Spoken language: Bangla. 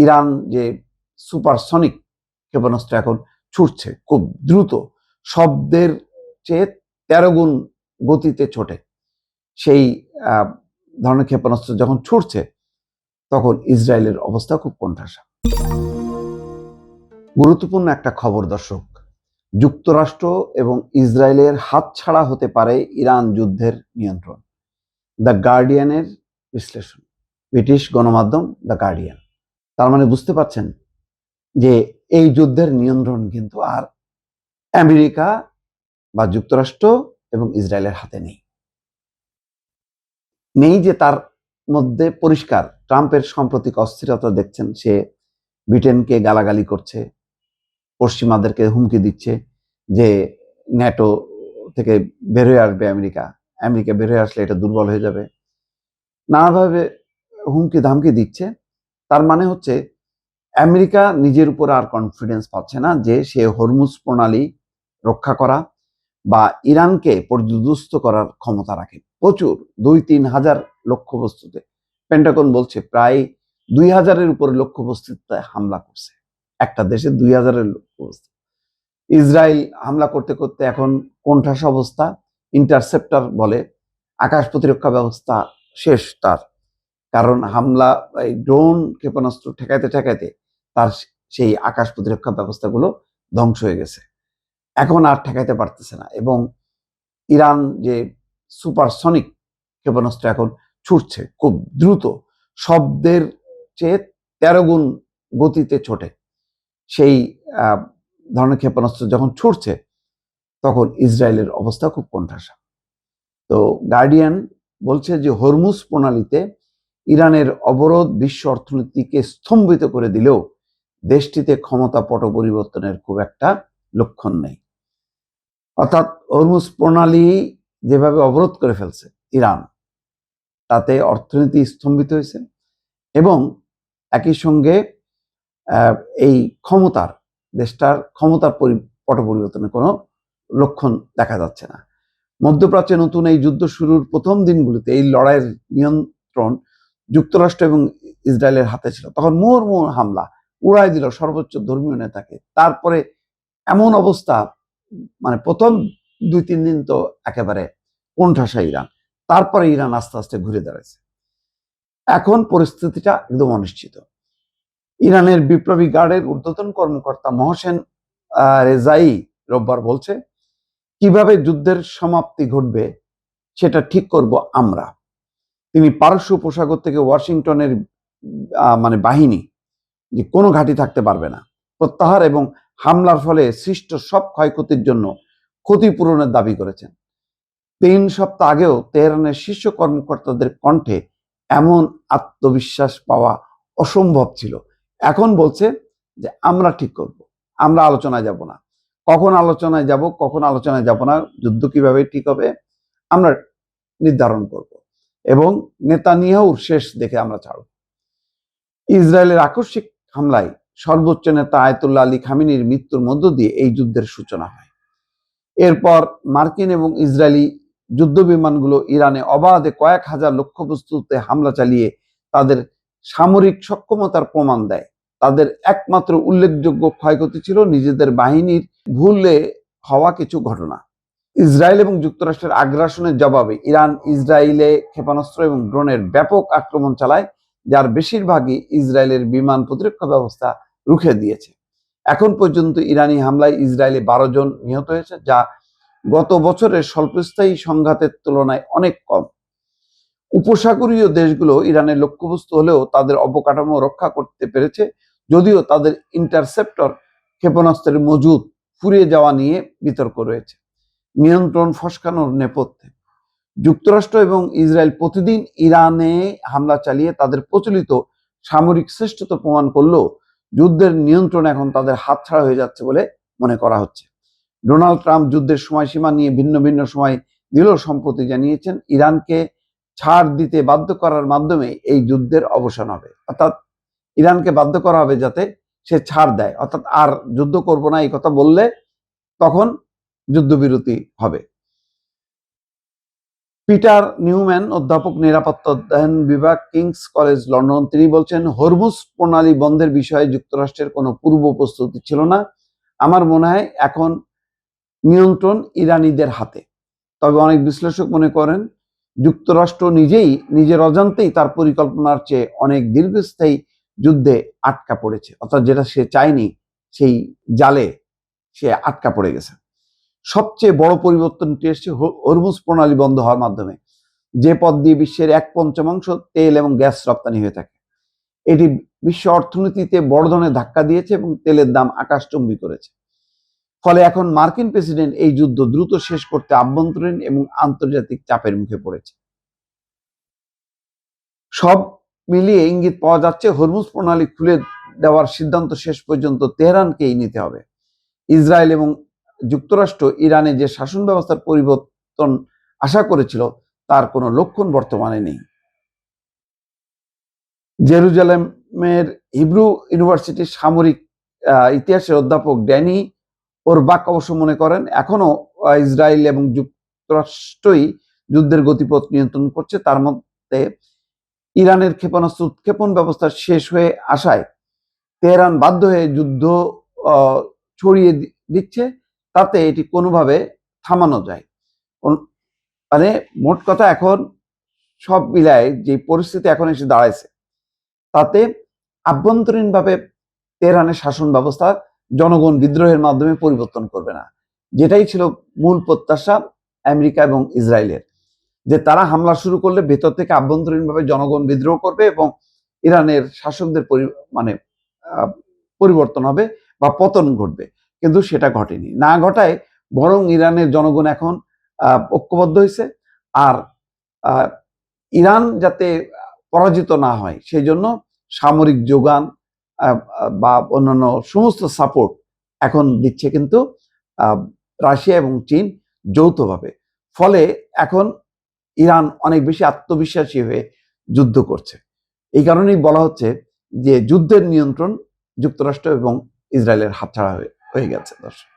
ইরান যে সুপারসনিক ক্ষেপণাস্ত্র এখন ছুটছে খুব দ্রুত, শব্দের চেয়ে 13 গুণ গতিতে ছোটে, সেই ধরনের ক্ষেপণাস্ত্র যখন ছুটছে তখন ইসরায়েলের অবস্থা খুব কোণঠাসা। গুরুত্বপূর্ণ একটা খবর দর্শক, যুক্তরাষ্ট্র এবং ইসরায়েলের হাতছাড়া হতে পারে ইরান যুদ্ধের নিয়ন্ত্রণ। দ্য গার্ডিয়ানের বিশ্লেষণ, ব্রিটিশ গণমাধ্যম দ্য গার্ডিয়ান। তার মানে বুঝতে পারছেন যে এই যুদ্ধের নিয়ন্ত্রণ কিন্তু আর আমেরিকা বা যুক্তরাষ্ট্র এবং ইসরায়েলের হাতে নেই যে তার মধ্যে পরিষ্কার। ট্রাম্পের সাম্প্রতিক অস্থিরতা দেখছেন, সে ব্রিটেনকে গালাগালি করছে, পশ্চিমাদেরকে হুমকি দিচ্ছে যে ন্যাটো থেকে বের হয়ে আসবে আমেরিকা বের হয়ে আসলে এটা দুর্বল হয়ে যাবে, নানাভাবে হুমকি ধামকি দিচ্ছে। তার মানে হচ্ছে আমেরিকা নিজের উপর আর কনফিডেন্স পাচ্ছে না যে সে হরমুজ প্রণালী রক্ষা করা বা ইরানকে পর্যুদস্ত করার ক্ষমতা রাখে। প্রচুর 2-3 হাজার লক্ষ্যবস্তুতে, পেন্টাগন বলছে প্রায় 2000-এর উপরে লক্ষ্যবস্তুতে হামলা করছে। একটা দেশে 2000-এর লক্ষ্যবস্তু। ইসরায়েল হামলা করতে করতে এখন কোণঠাসা অবস্থা। ইন্টারসেপ্টর বলে আকাশ প্রতিরক্ষা ব্যবস্থা শেষ তার, কারণ হামলা এই ড্রোন ক্ষেপণাস্ত্র ঠেকাইতে ঠেকাইতে তার সেই আকাশ প্রতিরক্ষা ব্যবস্থাগুলো ধ্বংস হয়ে গেছে, এখন আর ঠেকাইতে পারতেছে না। এবং ইরান যে সুপারসনিক ক্ষেপণাস্ত্র এখন ছুটছে খুব দ্রুত, শব্দের চেয়ে 13 গুণ গতিতে ছোটে, সেই ধরনের ক্ষেপণাস্ত্র যখন ছুটছে তখন ইসরায়েলের অবস্থা খুব কোণঠাসা। তো গার্ডিয়ান বলছে যে হরমুজ প্রণালীতে ইরানের অবরোধ বিশ্ব অর্থনীতিকে স্তম্ভিত করে দিলেও দেশটিতে ক্ষমতা পট পরিবর্তনের খুব একটা লক্ষণ নেই। অর্থাৎ হরমুজ প্রণালী যেভাবে অবরোধ করে ফেলছে ইরান, তাতে অর্থনীতি স্তম্ভিত হয়েছে এবং একই সঙ্গে এই দেশটার ক্ষমতার পট পরিবর্তনের কোনো লক্ষণ দেখা যাচ্ছে না। মধ্যপ্রাচ্যে নতুন এই যুদ্ধ শুরুর প্রথম দিনগুলিতে এই লড়াইয়ের নিয়ন্ত্রণ যুক্তরাষ্ট্র এবং ইসরায়েলের হাতে ছিল। তখন মুহুর্মুহু হামলা উড়াই দিল সর্বোচ্চ ধর্মীয় নেতাকে। তারপরে এমন অবস্থা, মানে প্রথম 2-3 দিন তো একেবারে কোণঠাসা ইরান, তারপরে ইরান আস্তে আস্তে ঘুরে দাঁড়াচ্ছে। এখন পরিস্থিতিটা একদম অনিশ্চিত। ইরানের বিপ্লবী গার্ডের ঊর্ধ্বতন কর্মকর্তা মহসেন রেজাই রোববার বলছে, কিভাবে যুদ্ধের সমাপ্তি ঘটবে সেটা ঠিক করব আমরা। তিনি পারস্য উপসাগর থেকে ওয়াশিংটনের বাহিনী যে কোনো ঘাঁটি থাকতে পারবে না প্রত্যাহার এবং হামলার ফলে সৃষ্ট সব ক্ষয়ক্ষতির জন্য ক্ষতিপূরণের দাবি করেছেন। 3 সপ্তাহ আগেও তেহরানের শীর্ষ কর্মকর্তাদের কণ্ঠে এমন আত্মবিশ্বাস পাওয়া অসম্ভব ছিল। এখন বলছে যে আমরা ঠিক করব, আমরা আলোচনায় যাব না। কখন আলোচনায় যাব না, যুদ্ধ কিভাবে ঠিক হবে আমরা নির্ধারণ করব এবং নেতানিয়াহুর শেষ দেখে আমরা ছাড়ব। ইসরায়েলের আকস্মিক হামলায় সর্বোচ্চ নেতা আয়াতুল্লাহ আলী খামেনির মৃত্যুর মধ্য দিয়ে এই যুদ্ধের সূচনা হয়। এরপর মার্কিন এবং ইসরায়েলি যুদ্ধ বিমানগুলো ইরানে অবাধে কয়েক হাজার লক্ষ্যবস্তুতে হামলা চালিয়ে তাদের সামরিক সক্ষমতার প্রমাণ দেয়। তাদের একমাত্র উল্লেখযোগ্য ক্ষয়ক্ষতি ছিল নিজেদের বাহিনীর ভুলে হওয়া কিছু ঘটনা। ইসরায়েল এবং যুক্তরাষ্ট্রের আগ্রাসনের জবাবে ইরান ইসরায়েলে ক্ষেপণাস্ত্র এবং ড্রোনের ব্যাপক আক্রমণ চালায়, যার বেশিরভাগই ইসরায়েলের বিমান প্রতিরক্ষা ব্যবস্থা রুখে দিয়েছে। এখন পর্যন্ত ইরানি হামলায় ইসরায়েলে 12 জন নিহত হয়েছে, যা গত বছরের স্বল্পস্থায়ী সংঘাতের তুলনায় অনেক কম। উপসাগরীয় দেশগুলো ইরানের লক্ষ্যবস্তু হলেও তাদের অবকাঠামো রক্ষা করতে পেরেছে, যদিও তাদের ইন্টারসেপ্টর ক্ষেপণাস্ত্রের মজুদ ফুরিয়ে যাওয়া নিয়ে বিতর্ক রয়েছে। নিয়ন্ত্রণ ফসকানোর নেপথ্যে যুক্তরাষ্ট্র এবং ইসরায়েল প্রতিদিন ইরানে হামলা চালিয়ে তাদের প্রচলিত সামরিক শ্রেষ্ঠত্ব প্রমাণ করলেও যুদ্ধের নিয়ন্ত্রণ এখন তাদের হাতছাড়া হয়ে যাচ্ছে বলে মনে করা হচ্ছে। ডোনাল্ড ট্রাম্প যুদ্ধের সময়সীমা নিয়ে ভিন্ন ভিন্ন সময় দিলেও সম্প্রতি জানিয়েছেন ইরানকে ছাড় দিতে বাধ্য করার মাধ্যমে এই যুদ্ধের অবসান হবে। অর্থাৎ ইরানকে বাধ্য করা হবে যাতে সে ছাড় দেয়, অর্থাৎ আর যুদ্ধ করব না এই কথা বললে তখন যুদ্ধবিরতি হবে। পিটার নিউম্যান, অধ্যাপক, নিরাপত্তা অধ্যয়ন বিভাগ, কিংস কলেজ লন্ডন, তিনি বলছেন, হরমুজ প্রণালী বন্ধের বিষয়ে যুক্তরাষ্ট্রের কোনো পূর্ব প্রস্তুতি ছিল না। আমার মনে হয় এখন নিয়ন্ত্রণ ইরানিদের হাতে। তবে অনেক বিশ্লেষক মনে করেন যুক্তরাষ্ট্র নিজেই নিজের অজান্তেই তার পরিকল্পনার চেয়ে অনেক দীর্ঘস্থায়ী যুদ্ধে আটকা পড়েছে, অর্থাৎ যেটা সে চায়নি সেই জালে সে আটকা পড়ে গেছে। সবচেয়ে বড় পরিবর্তনটি এসছে হরমুজ প্রণালী বন্ধ হওয়ার মাধ্যমে, যে পথ দিয়ে বিশ্বের 1/5 তেল এবং গ্যাস রপ্তানি হয়ে থাকে। এটি বিশ্ব অর্থনীতিতে বড় ধরনের ধাক্কা দিয়েছে এবং তেলের দাম আকাশচুম্বী করেছে। ফলে এখন মার্কিন প্রেসিডেন্ট এই যুদ্ধ দ্রুত শেষ করতে আভ্যন্তরীণ এবং আন্তর্জাতিক চাপের মুখে পড়েছে। সব মিলিয়ে ইঙ্গিত পাওয়া যাচ্ছে হরমুজ প্রণালী খুলে দেওয়ার সিদ্ধান্ত শেষ পর্যন্ত তেহরানকেই নিতে হবে। ইসরায়েল এবং যুক্তরাষ্ট্র ইরানে যে শাসন ব্যবস্থার পরিবর্তন আশা করেছিল তার কোনো লক্ষণ বর্তমানে নেই। জেরুজালেমের হিব্রু ইউনিভার্সিটির সামরিক ইতিহাসের অধ্যাপক ড্যানি ওরবাক অবশ্য মনে করেন এখনো ইসরায়েল এবং যুক্তরাষ্ট্রই যুদ্ধের গতিপথ নিয়ন্ত্রণ করছে। তার মধ্যে ইরানের ক্ষেপণাস্ত্র উৎক্ষেপণ ব্যবস্থা শেষ হয়ে আসায় তেহরান বাধ্য হয়ে যুদ্ধ ছড়িয়ে দিচ্ছে, তাতে এটি কোনোভাবে থামানো যায়। মানে মোট কথা এখন সব মিলায় যে পরিস্থিতি এখন এসে দাঁড়াইছে, তাতে আভ্যন্তরীণভাবে তেহরানের শাসন ব্যবস্থা জনগণ বিদ্রোহের মাধ্যমে পরিবর্তন করবে না, যেটাই ছিল মূল প্রত্যাশা আমেরিকা এবং ইসরায়েলের, যে তারা হামলা শুরু করলে ভেতর থেকে আভ্যন্তরীণভাবে জনগণ বিদ্রোহ করবে এবং ইরানের শাসকদের পরিবর্তন হবে বা পতন ঘটবে। কিন্তু সেটা ঘটেনি, না ঘটায় বরং ইরানের জনগণ এখন ঐক্যবদ্ধ হয়েছে। আর ইরান যাতে পরাজিত না হয় সেই জন্য সামরিক যোগান বা অন্যান্য সমস্ত সাপোর্ট এখন দিচ্ছে কিন্তু রাশিয়া এবং চীন যৌথভাবে। ফলে এখন ইরান অনেক বেশি আত্মবিশ্বাসী হয়ে যুদ্ধ করছে। এই কারণেই বলা হচ্ছে যে যুদ্ধের নিয়ন্ত্রণ যুক্তরাষ্ট্র এবং ইসরায়েলের হাতছাড়া হয়ে গেছে। দর্শক।